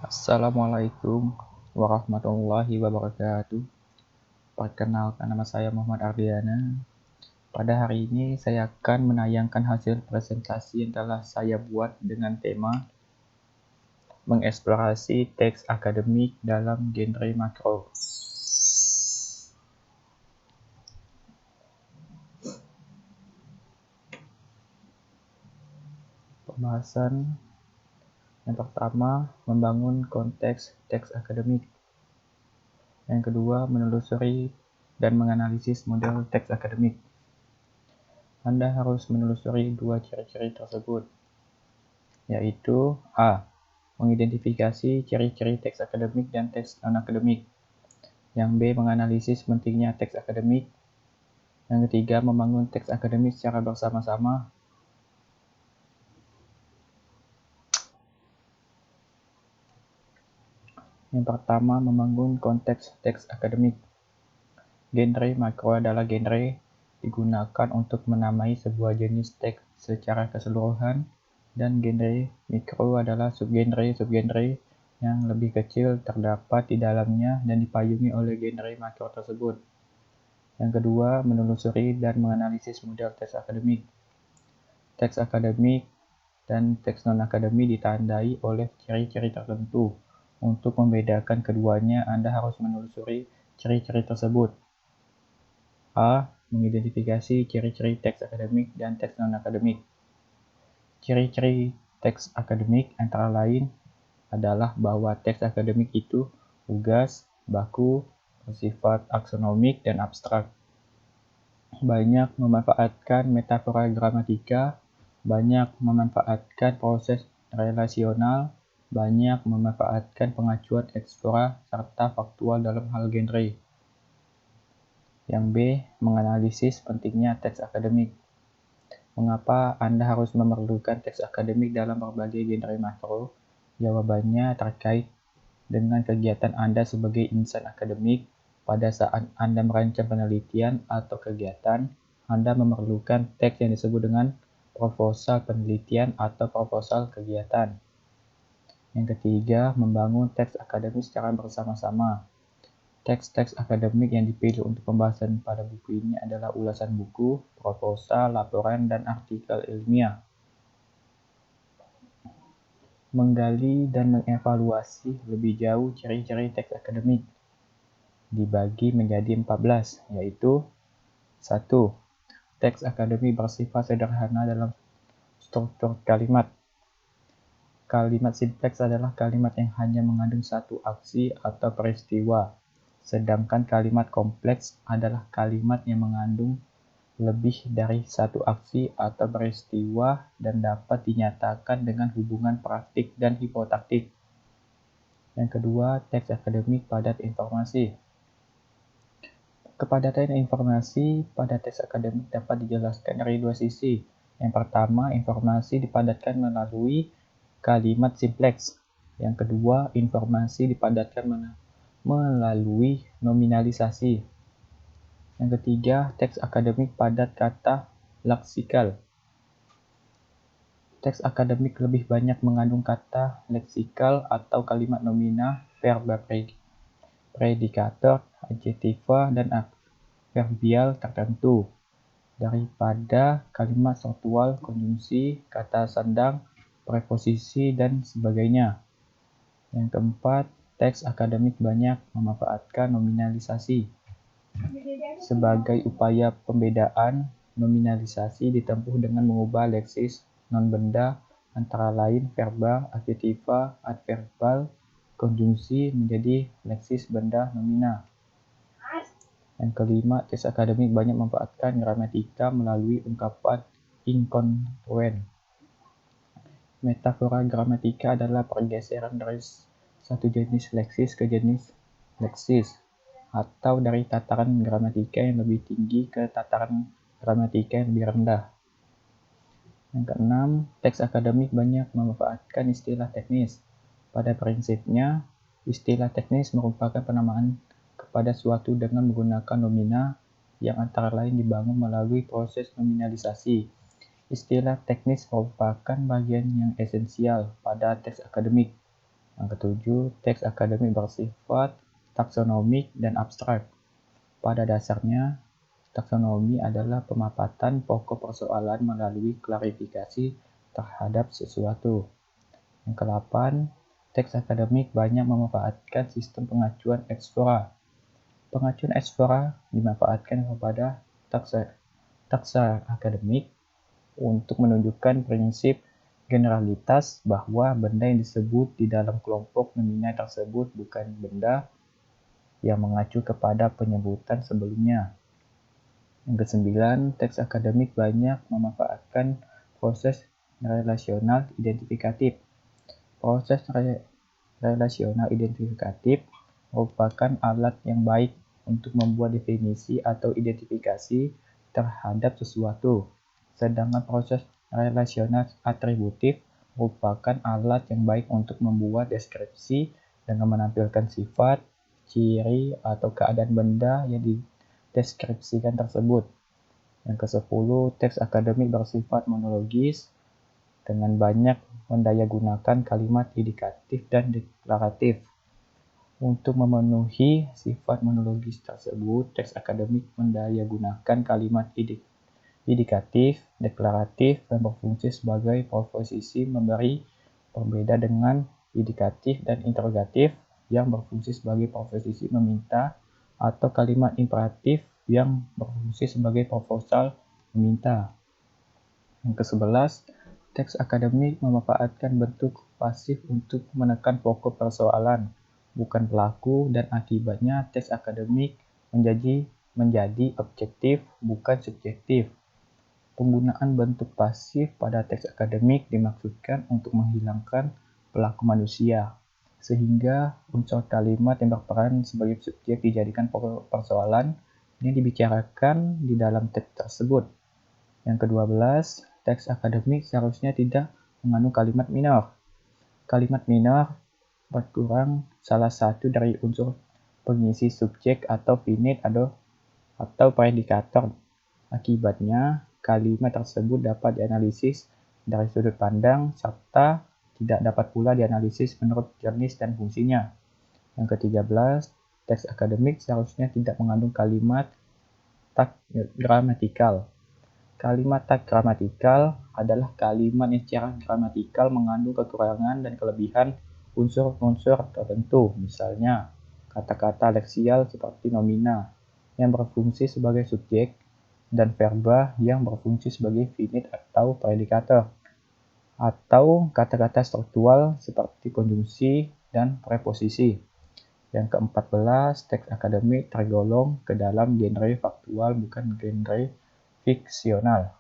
Assalamualaikum warahmatullahi wabarakatuh. Perkenalkan, nama saya Muhammad Ardiana. Pada hari ini saya akan menayangkan hasil presentasi yang telah saya buat dengan tema mengeksplorasi teks akademik dalam genre makro. Pembahasan yang pertama, membangun konteks teks akademik. Yang kedua, menelusuri dan menganalisis model teks akademik. Anda harus menelusuri dua ciri-ciri tersebut, yaitu A. Mengidentifikasi ciri-ciri teks akademik dan teks non-akademik. Yang B. Menganalisis pentingnya teks akademik. Yang ketiga, membangun teks akademik secara bersama-sama. Yang pertama, membangun konteks teks akademik. Genre makro adalah genre digunakan untuk menamai sebuah jenis teks secara keseluruhan, dan genre mikro adalah subgenre yang lebih kecil terdapat di dalamnya dan dipayungi oleh genre makro tersebut. Yang kedua, menelusuri dan menganalisis model teks akademik. Teks akademik dan teks non-akademik ditandai oleh ciri-ciri tertentu. Untuk membedakan keduanya, Anda harus menelusuri ciri-ciri tersebut. A. Mengidentifikasi ciri-ciri teks akademik dan teks non-akademik. Ciri-ciri teks akademik antara lain adalah bahwa teks akademik itu lugas, baku, bersifat aksonomik dan abstrak. Banyak memanfaatkan metafora gramatika, banyak memanfaatkan proses relasional, banyak memanfaatkan pengacuan eksplora serta faktual dalam hal genre. Yang B. Menganalisis pentingnya teks akademik. Mengapa Anda harus memerlukan teks akademik dalam berbagai genre makro? Jawabannya terkait dengan kegiatan Anda sebagai insan akademik. Pada saat Anda merancang penelitian atau kegiatan, Anda memerlukan teks yang disebut dengan proposal penelitian atau proposal kegiatan. Yang ketiga, membangun teks akademik secara bersama-sama. Teks-teks akademik yang dipilih untuk pembahasan pada buku ini adalah ulasan buku, proposal, laporan, dan artikel ilmiah. Menggali dan mengevaluasi lebih jauh ciri-ciri teks akademik dibagi menjadi 14, yaitu 1. Teks akademik bersifat sederhana dalam struktur kalimat. Kalimat simpleks adalah kalimat yang hanya mengandung satu aksi atau peristiwa, sedangkan kalimat kompleks adalah kalimat yang mengandung lebih dari satu aksi atau peristiwa dan dapat dinyatakan dengan hubungan praktik dan hipotaktik. Yang kedua, teks akademik padat informasi. Kepadatan informasi pada teks akademik dapat dijelaskan dari dua sisi. Yang pertama, informasi dipadatkan melalui kalimat simpleks. Yang kedua, informasi dipadatkan melalui nominalisasi. Yang ketiga, teks akademik padat kata leksikal. Teks akademik lebih banyak mengandung kata leksikal atau kalimat nomina, verba predikator, adjektiva, dan adverbial tertentu daripada kalimat struktural, konjungsi, kata sandang, preposisi, dan sebagainya. Yang keempat, teks akademik banyak memanfaatkan nominalisasi. Sebagai upaya pembedaan, nominalisasi ditempuh dengan mengubah leksis non-benda antara lain verba, adjektiva, adverbal, konjungsi menjadi leksis benda nomina. Yang kelima, teks akademik banyak memanfaatkan gramatika melalui ungkapan inkongruen. Metafora gramatika adalah pergeseran dari satu jenis leksis ke jenis leksis, atau dari tataran gramatika yang lebih tinggi ke tataran gramatika yang lebih rendah. Yang keenam, teks akademik banyak memanfaatkan istilah teknis. Pada prinsipnya, istilah teknis merupakan penamaan kepada suatu dengan menggunakan nomina yang antara lain dibangun melalui proses nominalisasi. Istilah teknis merupakan bagian yang esensial pada teks akademik. Yang ketujuh, teks akademik bersifat taksonomik dan abstrak. Pada dasarnya, taksonomi adalah pemaparan pokok persoalan melalui klarifikasi terhadap sesuatu. Yang ke-8, teks akademik banyak memanfaatkan sistem pengacuan eksplora. Pengacuan eksplora dimanfaatkan kepada taksa akademik untuk menunjukkan prinsip generalitas bahwa benda yang disebut di dalam kelompok nominal tersebut bukan benda yang mengacu kepada penyebutan sebelumnya. Yang ke-9, teks akademik banyak memanfaatkan proses relasional identifikatif. Proses relasional identifikatif merupakan alat yang baik untuk membuat definisi atau identifikasi terhadap sesuatu, sedangkan proses relasional atributif merupakan alat yang baik untuk membuat deskripsi dengan menampilkan sifat, ciri, atau keadaan benda yang dideskripsikan tersebut. Yang ke-10, teks akademik bersifat monologis dengan banyak mendayagunakan kalimat indikatif dan deklaratif. Untuk memenuhi sifat monologis tersebut, teks akademik mendayagunakan kalimat indikatif, deklaratif, dan berfungsi sebagai proposisi memberi, berbeda dengan indikatif dan interrogatif yang berfungsi sebagai proposisi meminta, atau kalimat imperatif yang berfungsi sebagai proposal meminta. Yang ke-11, teks akademik memanfaatkan bentuk pasif untuk menekan pokok persoalan, bukan pelaku, dan akibatnya teks akademik menjadi objektif, bukan subjektif. Penggunaan bentuk pasif pada teks akademik dimaksudkan untuk menghilangkan pelaku manusia, sehingga unsur kalimat yang berperan sebagai subjek dijadikan pokok persoalan yang dibicarakan di dalam teks tersebut. Yang ke-12, teks akademik seharusnya tidak mengandung kalimat minor. Kalimat minor berkurang salah satu dari unsur pengisi subjek atau finite atau predikator. Akibatnya, kalimat tersebut dapat dianalisis dari sudut pandang serta tidak dapat pula dianalisis menurut jenis dan fungsinya. Yang ke-13, teks akademik seharusnya tidak mengandung kalimat tak gramatikal. Kalimat tak gramatikal adalah kalimat yang secara gramatikal mengandung kekurangan dan kelebihan unsur-unsur tertentu, misalnya kata-kata leksial seperti nomina yang berfungsi sebagai subjek dan verba yang berfungsi sebagai finite atau predikator, atau kata-kata struktural seperti konjungsi dan preposisi. Yang ke-14, teks akademik tergolong ke dalam genre faktual bukan genre fiksional.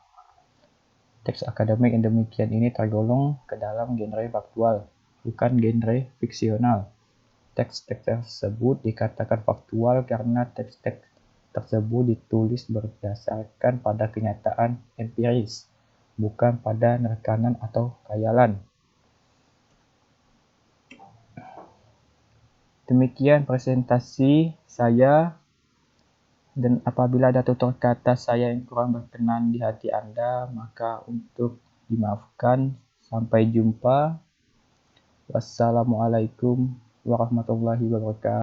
Teks akademik yang demikian ini tergolong ke dalam genre faktual, bukan genre fiksional. Teks-teks tersebut dikatakan faktual karena teks-teks tersebut ditulis berdasarkan pada kenyataan empiris, bukan pada rekanan atau khayalan. Demikian presentasi saya. Dan apabila ada tutur kata saya yang kurang berkenan di hati Anda, maka untuk dimaafkan. Sampai jumpa. Wassalamualaikum warahmatullahi wabarakatuh.